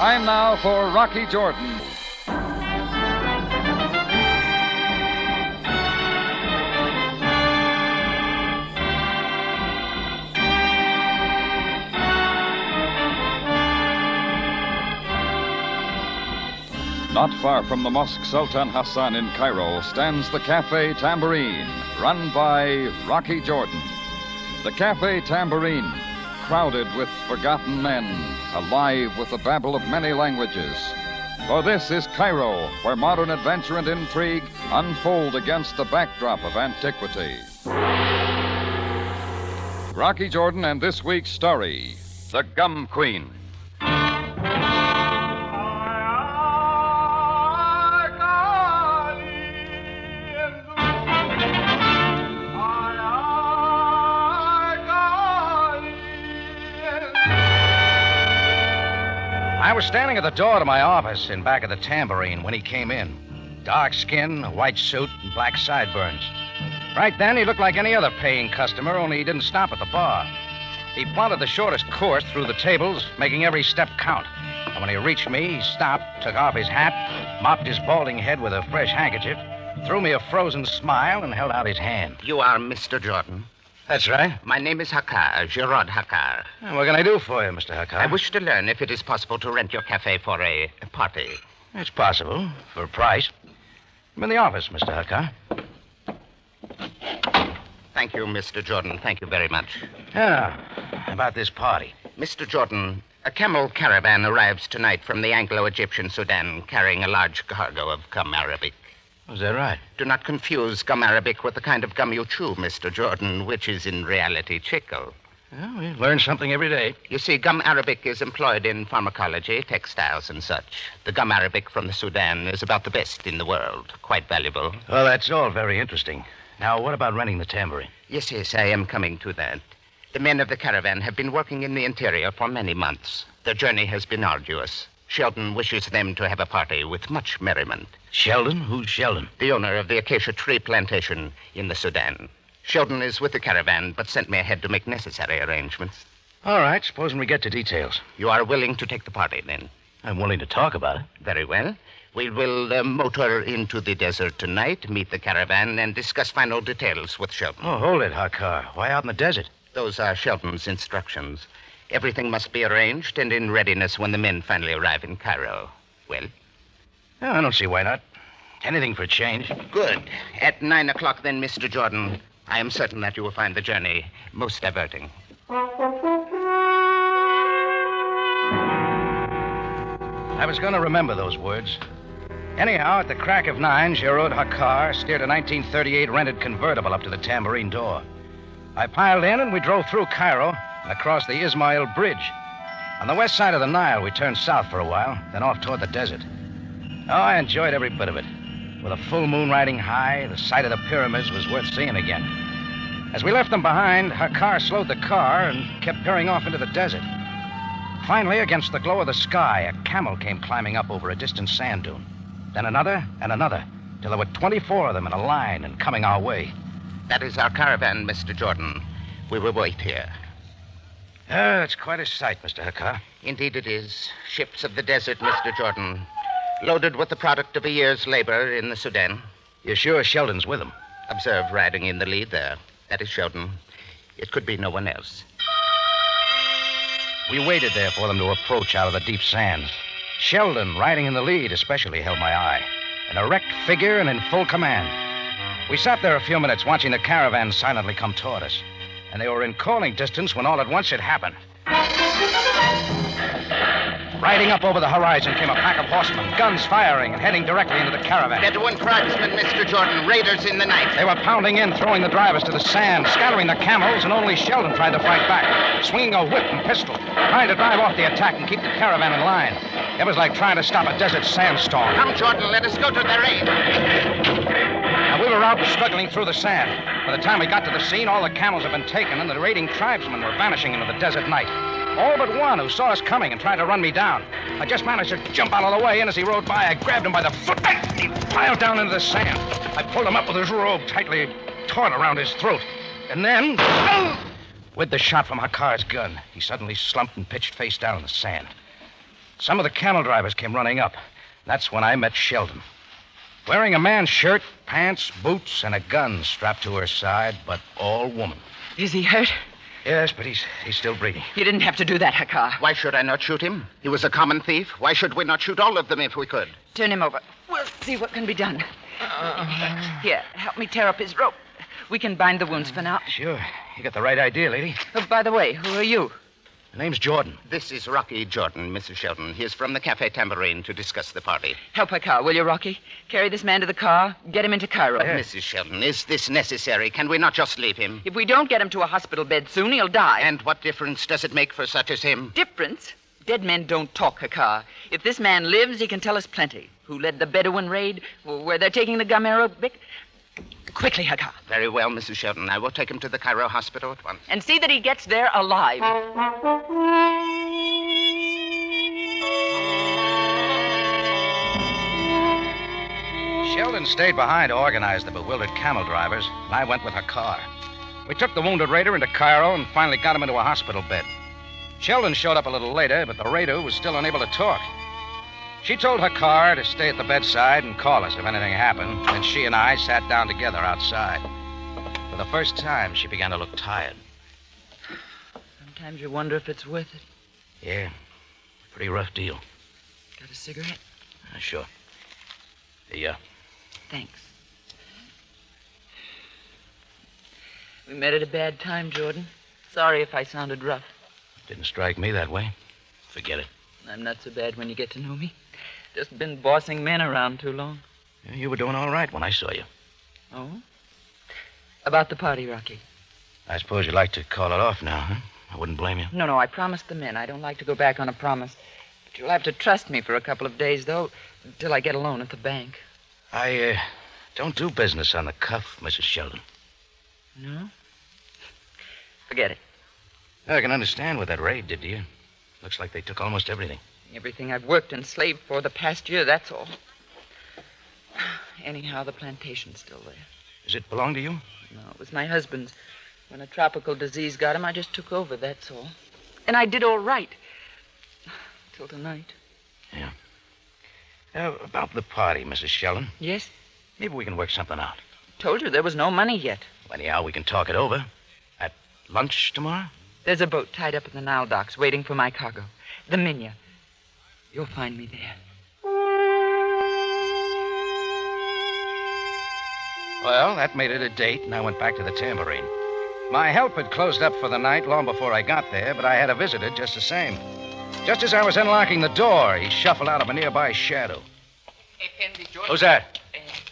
Time now for Rocky Jordan. Not far from the Mosque Sultan Hassan in Cairo stands the Cafe Tambourine, run by Rocky Jordan. The Cafe Tambourine, crowded with forgotten men, alive with the babble of many languages. For this is Cairo, where modern adventure and intrigue unfold against the backdrop of antiquity. Rocky Jordan and this week's story, The Gum Queen. I was standing at the door to my office in back of the Tambourine when he came in. Dark skin, a white suit, and black sideburns. Right then, he looked like any other paying customer, only he didn't stop at the bar. He plotted the shortest course through the tables, making every step count. And when he reached me, he stopped, took off his hat, mopped his balding head with a fresh handkerchief, threw me a frozen smile, and held out his hand. You are Mr. Jordan? That's right. My name is Hakar, Gerard Hakar. What can I do for you, Mr. Hakar? I wish to learn if it is possible to rent your cafe for a party. It's possible, for a price. I'm in the office, Mr. Hakar. Thank you, Mr. Jordan. Thank you very much. Now, about this party. Mr. Jordan, a camel caravan arrives tonight from the Anglo-Egyptian Sudan carrying a large cargo of gum arabic. Is that right? Do not confuse gum arabic with the kind of gum you chew, Mr. Jordan, which is in reality chicle. Well, we learn something every day. You see, gum arabic is employed in pharmacology, textiles, and such. The gum arabic from the Sudan is about the best in the world. Quite valuable. Well, that's all very interesting. Now, what about renting the Tambourine? Yes, I am coming to that. The men of the caravan have been working in the interior for many months. Their journey has been arduous. Sheldon wishes them to have a party with much merriment. Sheldon? Who's Sheldon? The owner of the acacia tree plantation in the Sudan. Sheldon is with the caravan, but sent me ahead to make necessary arrangements. All right, supposing we get to details. You are willing to take the party, then? I'm willing to talk about it. Very well. We will motor into the desert tonight, meet the caravan, and discuss final details with Sheldon. Oh, hold it, Hakar. Why out in the desert? Those are Sheldon's instructions. Everything must be arranged and in readiness when the men finally arrive in Cairo. Well? Oh, I don't see why not. Anything for a change. Good. At 9 o'clock, then, Mr. Jordan. I am certain that you will find the journey most diverting. I was going to remember those words. Anyhow, at the crack of 9, Gerard Hakar steered a 1938 rented convertible up to the Tambourine door. I piled in and we drove through Cairo and across the Ismail Bridge. On the west side of the Nile, we turned south for a while, then off toward the desert. Oh, I enjoyed every bit of it. With a full moon riding high, the sight of the pyramids was worth seeing again. As we left them behind, Hakar slowed the car and kept peering off into the desert. Finally, against the glow of the sky, a camel came climbing up over a distant sand dune. Then another and another, till there were 24 of them in a line and coming our way. That is our caravan, Mr. Jordan. We will wait here. It's quite a sight, Mr. Hakar. Indeed it is. Ships of the desert, Mr. Jordan. Loaded with the product of a year's labor in the Sudan. You're sure Sheldon's with them? Observe riding in the lead there. That is Sheldon. It could be no one else. We waited there for them to approach out of the deep sand. Sheldon, riding in the lead, especially held my eye. An erect figure and in full command. We sat there a few minutes watching the caravan silently come toward us. And they were in calling distance when all at once it happened. Riding up over the horizon came a pack of horsemen, guns firing and heading directly into the caravan. Bedouin tribesmen, Mr. Jordan, raiders in the night. They were pounding in, throwing the drivers to the sand, scattering the camels, and only Sheldon tried to fight back, swinging a whip and pistol, trying to drive off the attack and keep the caravan in line. It was like trying to stop a desert sandstorm. Come, Jordan, let us go to their aid. Now, we were out struggling through the sand. By the time we got to the scene, all the camels had been taken, and the raiding tribesmen were vanishing into the desert night. All but one who saw us coming and tried to run me down. I just managed to jump out of the way, and as he rode by, I grabbed him by the foot. He piled down into the sand. I pulled him up with his robe tightly taut around his throat. And then, with the shot from Hakar's gun, he suddenly slumped and pitched face down in the sand. some of the camel drivers came running up. That's when I met Sheldon. Wearing a man's shirt, pants, boots, and a gun strapped to her side, but all woman. Is he hurt? Yes, but he's still breathing. You didn't have to do that, Hakar. Why should I not shoot him? He was a common thief. Why should we not shoot all of them if we could? Turn him over. We'll see what can be done. Here, help me tear up his rope. We can bind the wounds for now. Sure. You got the right idea, lady. Oh, by the way, who are you? The name's Jordan. This is Rocky Jordan, Mrs. Sheldon. He is from the Cafe Tambourine to discuss the party. Help Hakar, will you, Rocky? Carry this man to the car. Get him into Cairo. Mrs. Sheldon, is this necessary? Can we not just leave him? If we don't get him to a hospital bed soon, he'll die. And what difference does it make for such as him? Difference? Dead men don't talk, Hakar. If this man lives, he can tell us plenty. Who led the Bedouin raid? Where they're taking the gum Arabic? Quickly, Hakar. Very well, Mrs. Sheldon. I will take him to the Cairo hospital at once. And see that he gets there alive. Sheldon stayed behind to organize the bewildered camel drivers, and I went with her car. We took the wounded raider into Cairo and finally got him into a hospital bed. Sheldon showed up a little later, but the raider was still unable to talk. She told her car to stay at the bedside and call us if anything happened, and she and I sat down together outside. For the first time, she began to look tired. Sometimes you wonder if it's worth it. Yeah, pretty rough deal. Got a cigarette? Sure. Yeah. Thanks. We met at a bad time, Jordan. Sorry if I sounded rough. Didn't strike me that way. Forget it. I'm not so bad when you get to know me. Just been bossing men around too long. Yeah, you were doing all right when I saw you. Oh? About the party, Rocky. I suppose you'd like to call it off now, huh? I wouldn't blame you. No, I promised the men. I don't like to go back on a promise. But you'll have to trust me for a couple of days, though, until I get a loan at the bank. I don't do business on the cuff, Mrs. Sheldon. No? Forget it. I can understand what that raid did to you. Looks like they took almost everything. Everything I've worked and slaved for the past year, that's all. Anyhow, the plantation's still there. Does it belong to you? No, it was my husband's. When a tropical disease got him, I just took over, that's all. And I did all right. Till tonight. Yeah. About the party, Mrs. Sheldon. Yes? Maybe we can work something out. Told you there was no money yet. Anyhow, we can talk it over. At lunch tomorrow? There's a boat tied up in the Nile docks waiting for my cargo. The Minya. You'll find me there. Well, that made it a date, and I went back to the Tambourine. My help had closed up for the night long before I got there, but I had a visitor just the same. Just as I was unlocking the door, he shuffled out of a nearby shadow. Effendi Jordan. Who's that?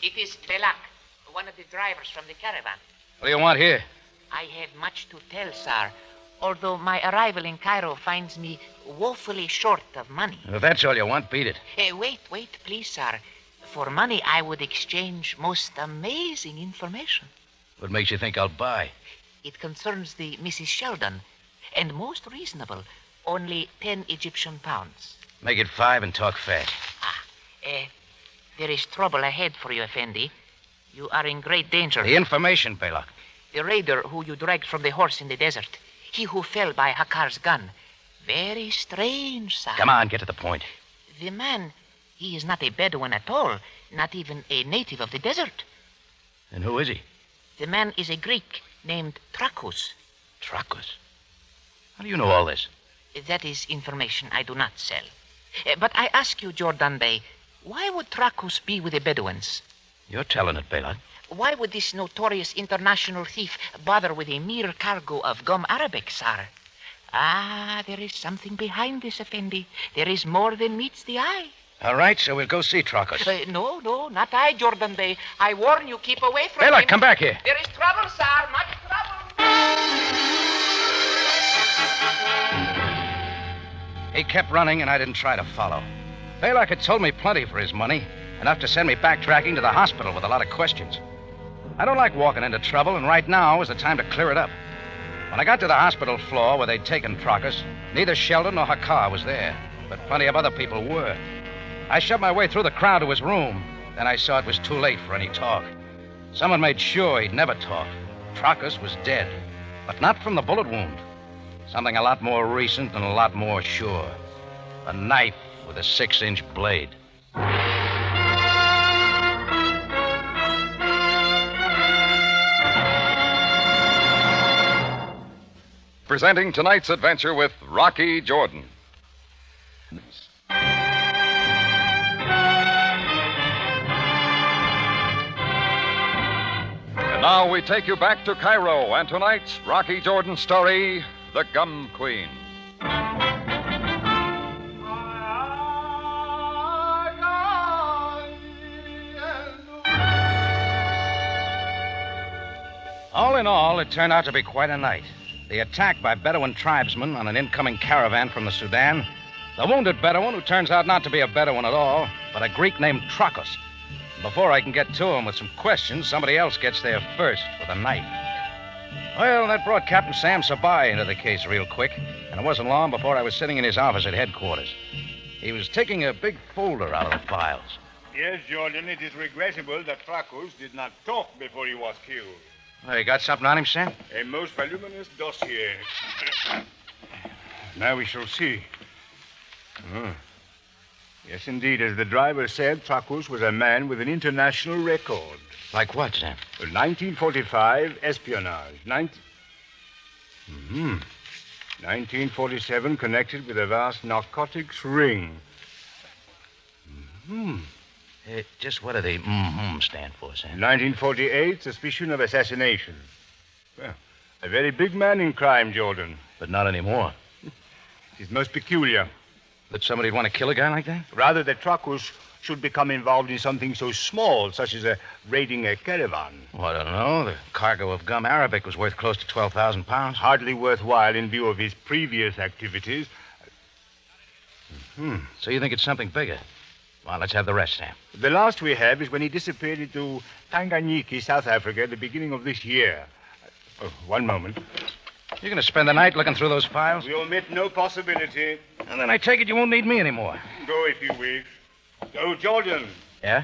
It is Belak, one of the drivers from the caravan. What do you want here? I have much to tell, sir, although my arrival in Cairo finds me woefully short of money. If that's all you want, beat it. Wait, please, sir. For money, I would exchange most amazing information. What makes you think I'll buy? It concerns the Mrs. Sheldon, and most reasonable, only 10 Egyptian pounds. Make it 5 and talk fast. There is trouble ahead for you, Effendi. You are in great danger. The information, Belak. The raider who you dragged from the horse in the desert. He who fell by Hakar's gun. Very strange, sir. Come on, get to the point. The man, he is not a Bedouin at all. Not even a native of the desert. And who is he? The man is a Greek named Trachus. Trachus? How do you know all this? That is information I do not sell. But I ask you, Jordan Bey, why would Trachus be with the Bedouins? You're telling it, Belak. Why would this notorious international thief bother with a mere cargo of gum Arabic, sir? There is something behind this, Effendi. There is more than meets the eye. All right, so we'll go see Trachus. No, not I, Jordan Bey. I warn you, keep away from him. Belak, come back here. There is trouble, sir, much trouble. He kept running, and I didn't try to follow. Belak had told me plenty for his money, enough to send me backtracking to the hospital with a lot of questions. I don't like walking into trouble, and right now is the time to clear it up. When I got to the hospital floor where they'd taken Trachus, neither Sheldon nor Hakar was there, but plenty of other people were. I shoved my way through the crowd to his room. Then I saw it was too late for any talk. Someone made sure he'd never talk. Trachus was dead, but not from the bullet wound. Something a lot more recent and a lot more sure. A knife with a 6-inch blade. Presenting tonight's adventure with Rocky Jordan. And now we take you back to Cairo and tonight's Rocky Jordan story, The Gum Queen. All in all, it turned out to be quite a night. The attack by Bedouin tribesmen on an incoming caravan from the Sudan. The wounded Bedouin, who turns out not to be a Bedouin at all, but a Greek named Trachos. Before I can get to him with some questions, somebody else gets there first with a knife. Well, that brought Captain Sam Sabai into the case real quick, and it wasn't long before I was sitting in his office at headquarters. He was taking a big folder out of the files. Yes, Jordan, it is regrettable that Trachos did not talk before he was killed. Oh, you got something on him, Sam? A most voluminous dossier. Now we shall see. Yes, indeed. As the driver said, Trachos was a man with an international record. Like what, Sam? 1945, espionage. 1947, connected with a vast narcotics ring. Just what do the stand for, Sam? 1948, suspicion of assassination. Well, a very big man in crime, Jordan. But not anymore. It is most peculiar. That somebody'd want to kill a guy like that? Rather that Trachos should become involved in something so small, such as raiding a caravan. Well, I don't know. The cargo of gum arabic was worth close to 12,000 pounds. Hardly worthwhile in view of his previous activities. So you think it's something bigger? Well, let's have the rest, Sam. The last we have is when he disappeared into Tanganyika, South Africa, at the beginning of this year. One moment. You're going to spend the night looking through those files? We omit no possibility. And then I take it you won't need me anymore. Go if you wish. Oh, Jordan. Yeah?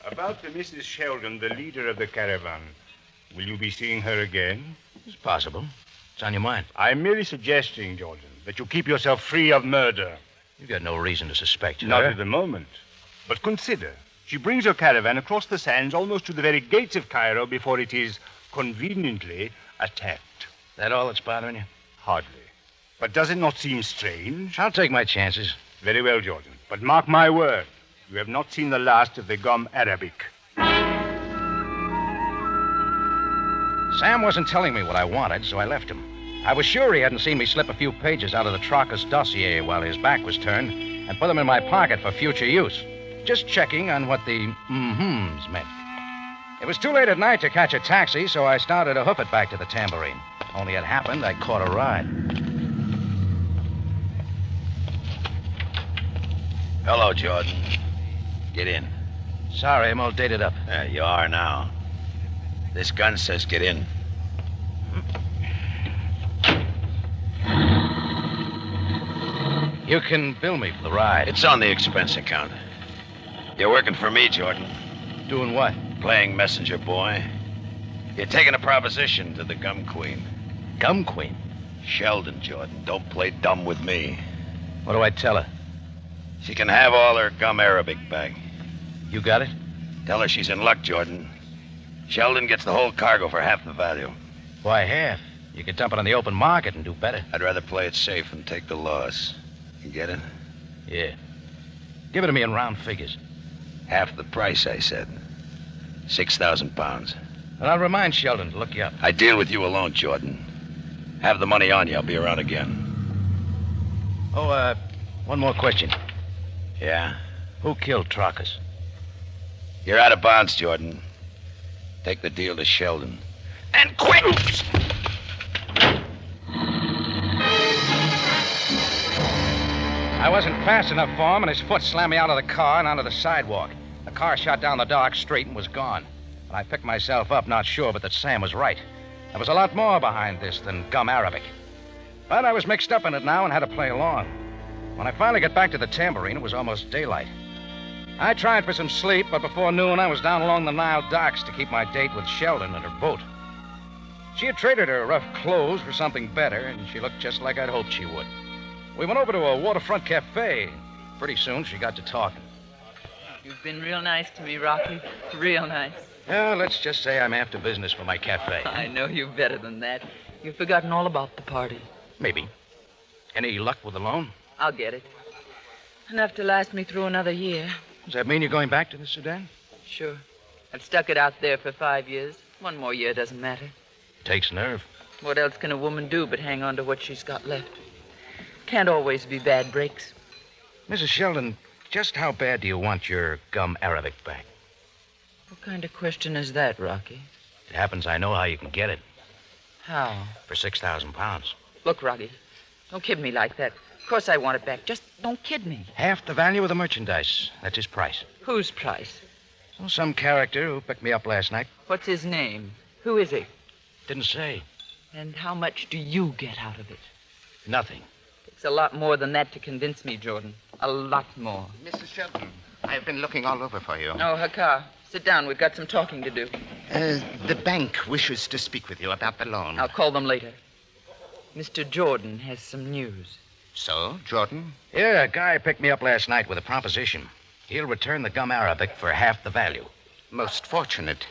About the Mrs. Sheldon, the leader of the caravan. Will you be seeing her again? It's possible. It's on your mind. I'm merely suggesting, Jordan, that you keep yourself free of murder. You've got no reason to suspect her. Not at the moment. But consider, she brings her caravan across the sands almost to the very gates of Cairo before it is conveniently attacked. That all that's bothering you? Hardly. But does it not seem strange? I'll take my chances. Very well, Jordan. But mark my word, you have not seen the last of the gum arabic. Sam wasn't telling me what I wanted, so I left him. I was sure he hadn't seen me slip a few pages out of the Trachos dossier while his back was turned and put them in my pocket for future use. Just checking on what the meant. It was too late at night to catch a taxi, so I started to hoof it back to the Tambourine. Only it happened I caught a ride. Hello, Jordan. Get in. Sorry, I'm all dated up. Yeah, you are now. This gun says get in. You can bill me for the ride. It's on the expense account. You're working for me, Jordan. Doing what? Playing messenger boy. You're taking a proposition to the Gum Queen. Gum Queen? Sheldon, Jordan. Don't play dumb with me. What do I tell her? She can have all her gum arabic back. You got it? Tell her she's in luck, Jordan. Sheldon gets the whole cargo for half the value. Why half? You could dump it on the open market and do better. I'd rather play it safe and take the loss. You get it? Yeah. Give it to me in round figures. Half the price, I said. 6,000 pounds. And I'll remind Sheldon to look you up. I deal with you alone, Jordan. Have the money on you. I'll be around again. Oh, one more question. Yeah? Who killed Trachos? You're out of bounds, Jordan. Take the deal to Sheldon. And quick! I wasn't fast enough for him, and his foot slammed me out of the car and onto the sidewalk. The car shot down the dark street and was gone. And I picked myself up, not sure, but that Sam was right. There was a lot more behind this than gum arabic. But I was mixed up in it now and had to play along. When I finally got back to the Tambourine, it was almost daylight. I tried for some sleep, but before noon I was down along the Nile docks to keep my date with Sheldon and her boat. She had traded her rough clothes for something better, and she looked just like I'd hoped she would. We went over to a waterfront cafe. Pretty soon, she got to talking. You've been real nice to me, Rocky. Real nice. Well, let's just say I'm after business for my cafe. I know you better than that. You've forgotten all about the party. Maybe. Any luck with the loan? I'll get it. Enough to last me through another year. Does that mean you're going back to the Sudan? Sure. I've stuck it out there for 5 years. One more year doesn't matter. Takes nerve. What else can a woman do but hang on to what she's got left? Can't always be bad breaks. Mrs. Sheldon, just how bad do you want your gum Arabic back? What kind of question is that, Rocky? It happens I know how you can get it. How? For 6,000 pounds. Look, Rocky, don't kid me like that. Of course I want it back. Just don't kid me. Half the value of the merchandise. That's his price. Whose price? Well, some character who picked me up last night. What's his name? Who is he? Didn't say. And how much do you get out of it? Nothing. It's a lot more than that to convince me, Jordan. A lot more. Mrs. Sheldon, I've been looking all over for you. Oh, Hakar, sit down. We've got some talking to do. The bank wishes to speak with you about the loan. I'll call them later. Mr. Jordan has some news. So, Jordan? Yeah, a guy picked me up last night with a proposition. He'll return the gum Arabic for half the value. Most fortunate,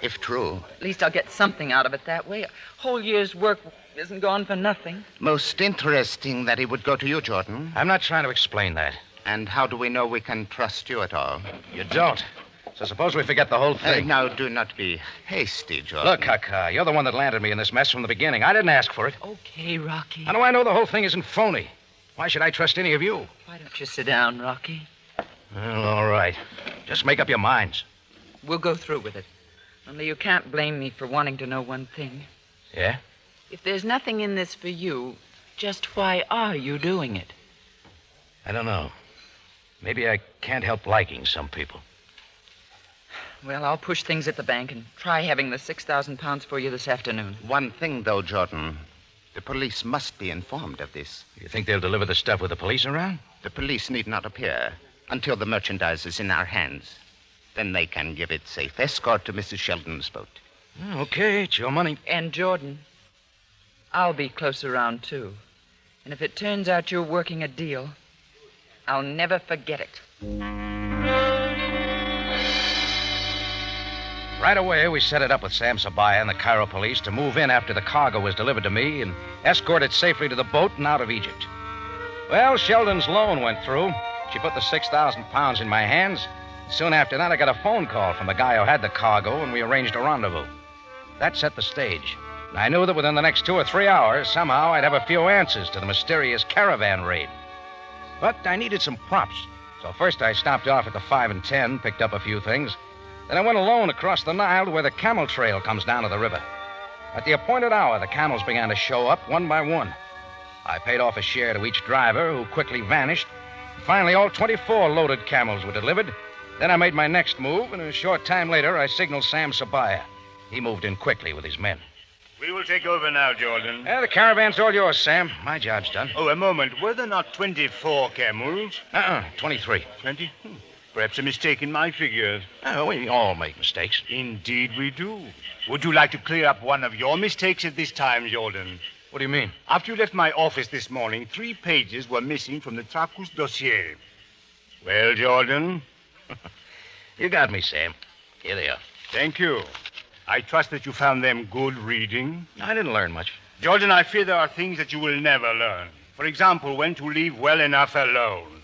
if true. At least I'll get something out of it that way. A whole year's work isn't gone for nothing. Most interesting that he would go to you, Jordan. I'm not trying to explain that. And how do we know we can trust you at all? You don't. So suppose we forget the whole thing. Now, do not be hasty, Jordan. Look, Hakar, you're the one that landed me in this mess from the beginning. I didn't ask for it. Okay, Rocky. How do I know the whole thing isn't phony? Why should I trust any of you? Why don't you sit down, Rocky? Well, all right. Just make up your minds. We'll go through with it. Only you can't blame me for wanting to know one thing. Yeah? If there's nothing in this for you, just why are you doing it? I don't know. Maybe I can't help liking some people. Well, I'll push things at the bank and try having the 6,000 pounds for you this afternoon. One thing, though, Jordan. The police must be informed of this. You think they'll deliver the stuff with the police around? The police need not appear until the merchandise is in our hands. Then they can give it safe escort to Mrs. Sheldon's boat. Okay, it's your money. And Jordan, I'll be close around, too. And if it turns out you're working a deal, I'll never forget it. Right away, we set it up with Sam Sabaya and the Cairo police to move in after the cargo was delivered to me and escort it safely to the boat and out of Egypt. Well, Sheldon's loan went through. She put the 6,000 pounds in my hands. Soon after that, I got a phone call from the guy who had the cargo, and we arranged a rendezvous. That set the stage. And I knew that within the next 2 or 3 hours, somehow I'd have a few answers to the mysterious caravan raid. But I needed some props. So first I stopped off at the 5 and 10, picked up a few things. Then I went alone across the Nile to where the camel trail comes down to the river. At the appointed hour, the camels began to show up one by one. I paid off a share to each driver, who quickly vanished. Finally, all 24 loaded camels were delivered. Then I made my next move, and a short time later, I signaled Sam Sabaya. He moved in quickly with his men. We will take over now, Jordan. The caravan's all yours, Sam. My job's done. Oh, a moment. Were there not 24 camels? 23. 20? Perhaps a mistake in my figures. Oh, we all make mistakes. Indeed we do. Would you like to clear up one of your mistakes at this time, Jordan? What do you mean? After you left my office this morning, 3 pages were missing from the Tracus dossier. Well, Jordan? You got me, Sam. Here they are. Thank you. I trust that you found them good reading. I didn't learn much. Jordan, I fear there are things that you will never learn. For example, when to leave well enough alone.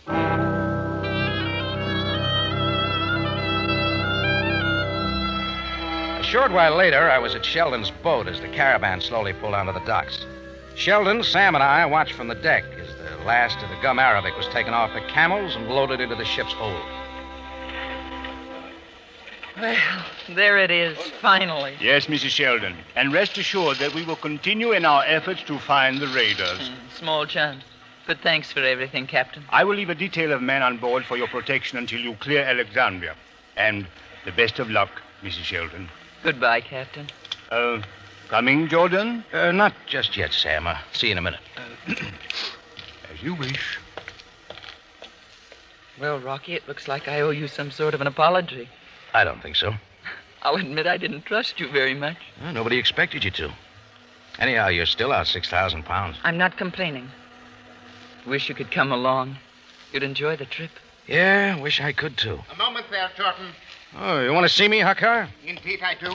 A short while later, I was at Sheldon's boat as the caravan slowly pulled onto the docks. Sheldon, Sam, and I watched from the deck as the last of the gum Arabic was taken off the camels and loaded into the ship's hold. Well, there it is, finally. Yes, Mrs. Sheldon. And rest assured that we will continue in our efforts to find the raiders. Small chance. But thanks for everything, Captain. I will leave a detail of men on board for your protection until you clear Alexandria. And the best of luck, Mrs. Sheldon. Goodbye, Captain. Coming, Jordan? Not just yet, Sam. I'll see you in a minute. As you wish. Well, Rocky, it looks like I owe you some sort of an apology. I don't think so. I'll admit I didn't trust you very much. Well, nobody expected you to. Anyhow, you're still out 6,000 pounds. I'm not complaining. Wish you could come along. You'd enjoy the trip. Yeah, wish I could, too. A moment there, Jordan. Oh, you want to see me, Hakar? Indeed, I do.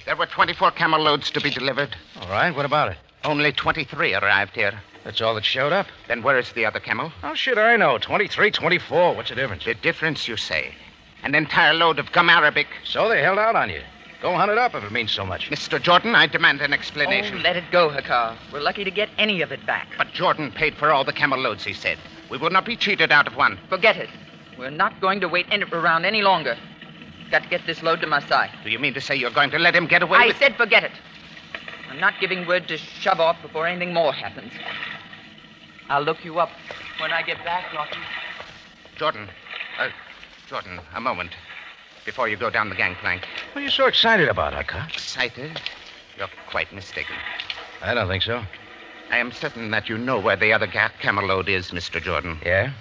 There were 24 camel loads to be delivered. All right, what about it? Only 23 arrived here. That's all that showed up. Then where is the other camel? How should I know? 23, 24. What's the difference? The difference, you say? An entire load of gum arabic. So they held out on you. Go hunt it up if it means so much. Mr. Jordan, I demand an Oh, explanation. let it go, Hakar. We're lucky to get any of it back. But Jordan paid for all the camel loads, he said. We will not be cheated out of one. Forget it. We're not going to wait around any longer. Got to get this load to Masai. Do you mean to say you're going to let him get away I with... said forget it. I'm not giving word to shove off before anything more happens. I'll look you up when I get back, Rocky. Jordan, a moment. Before you go down the gangplank. What are you so excited about, Hakar? Excited? You're quite mistaken. I don't think so. I am certain that you know where the other camel load is, Mr. Jordan. Yeah?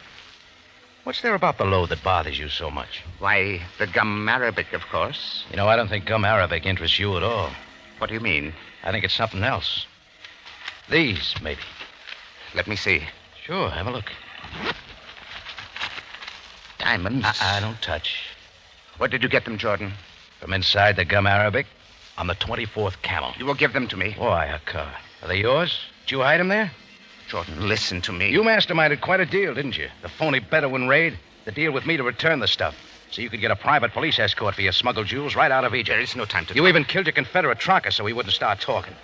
What's there about the load that bothers you so much? Why, the gum arabic, of course. You know, I don't think gum arabic interests you at all. What do you mean? I think it's something else. These, maybe. Let me see. Sure, have a look. Diamonds. Don't touch. Where did you get them, Jordan? From inside the gum arabic on the 24th camel. You will give them to me. Why, Hakar? Are they yours? Did you hide them there? Jordan, listen to me. You masterminded quite a deal, didn't you? The phony Bedouin raid, the deal with me to return the stuff, so you could get a private police escort for your smuggled jewels right out of Egypt. There is no time to You talk. even killed your Confederate tracker so he wouldn't start talking.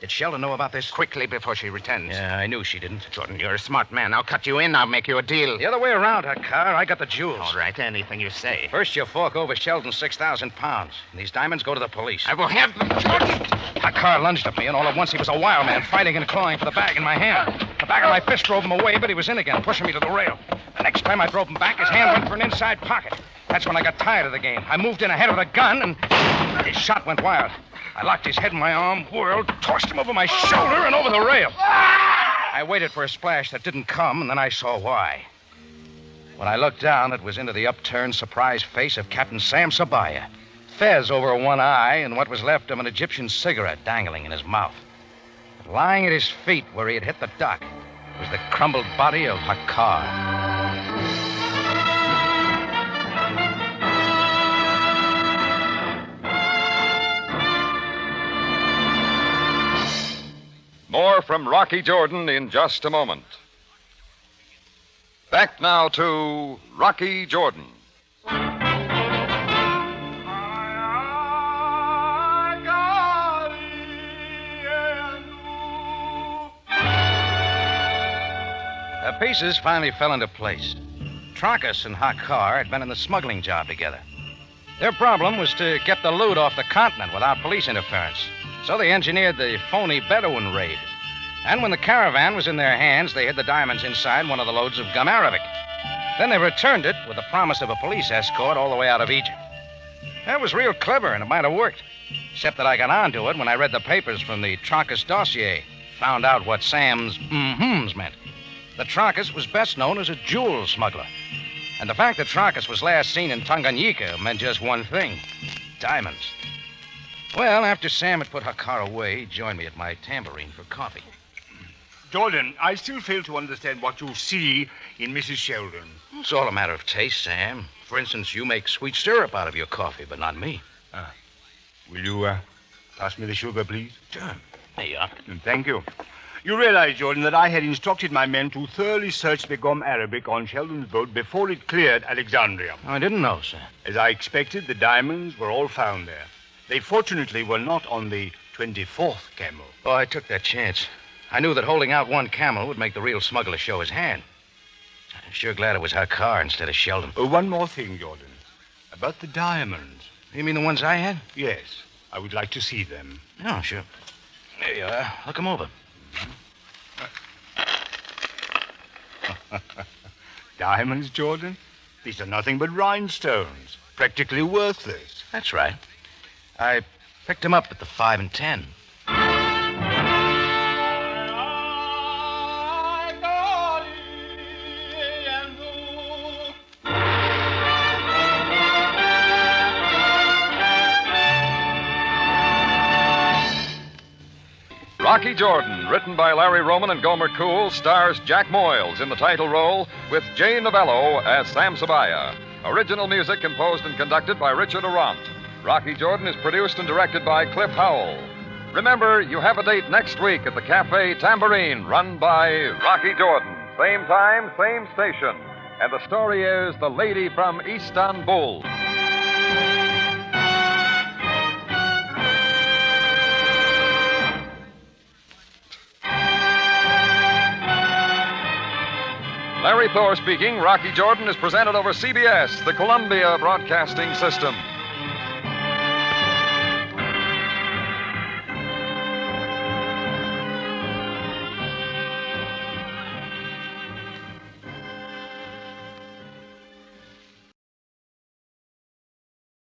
Did Sheldon know about this? Quickly before she returns. Yeah, I knew she didn't. Jordan, you're a smart man. I'll cut you in. I'll make you a deal. The other way around, Hakar. I got the jewels. All right, anything you say. First, you fork over Sheldon's 6,000 pounds. And these diamonds go to the police. I will have them, Jordan. Hakar lunged at me, and all at once he was a wild man, fighting and clawing for the bag in my hand. The back of my fist drove him away, but he was in again, pushing me to the rail. The next time I drove him back, his hand went for an inside pocket. That's when I got tired of the game. I moved in ahead of the gun, and his shot went wild. I locked his head in my arm, whirled, tossed him over my shoulder and over the rail. I waited for a splash that didn't come, and then I saw why. When I looked down, it was into the upturned, surprised face of Captain Sam Sabaya. Fez over one eye and what was left of an Egyptian cigarette dangling in his mouth. But lying at his feet where he had hit the dock was the crumbled body of Hakar. More from Rocky Jordan in just a moment. Back now to Rocky Jordan. The pieces finally fell into place. Tracus and Hakar had been in the smuggling job together. Their problem was to get the loot off the continent without police interference. So they engineered the phony Bedouin raid. And when the caravan was in their hands, they hid the diamonds inside one of the loads of gum arabic. Then they returned it with the promise of a police escort all the way out of Egypt. That was real clever, and it might have worked. Except that I got onto it when I read the papers from the Tracus dossier. Found out what Sam's mm-hms meant. The Tracus was best known as a jewel smuggler. And the fact that Tracus was last seen in Tanganyika meant just one thing: diamonds. Well, after Sam had put Hakar away, he joined me at my tambourine for coffee. Jordan, I still fail to understand what you see in Mrs. Sheldon. It's all a matter of taste, Sam. For instance, you make sweet syrup out of your coffee, but not me. Will you pass me the sugar, please? Sure. There you are. Thank you. You realize, Jordan, that I had instructed my men to thoroughly search the gum arabic on Sheldon's boat before it cleared Alexandria. I didn't know, sir. As I expected, the diamonds were all found there. They fortunately were not on the 24th camel. Oh, I took that chance. I knew that holding out one camel would make the real smuggler show his hand. I'm sure glad it was Hakar instead of Sheldon. One more thing, Jordan. About the diamonds. You mean the ones I had? Yes. I would like to see them. Oh, sure. There you are. Look them over. Diamonds, Jordan? These are nothing but rhinestones. Practically worthless. That's right. I picked them up at the 5 and 10. Rocky Jordan, written by Larry Roman and Gomer Cool, stars Jack Moyles in the title role with Jay Novello as Sam Sabaya. Original music composed and conducted by Richard Arant. Rocky Jordan is produced and directed by Cliff Howell. Remember, you have a date next week at the Cafe Tambourine, run by Rocky Jordan. Same time, same station. And the story is The Lady from Istanbul. Larry Thor speaking. Rocky Jordan is presented over CBS, the Columbia Broadcasting System.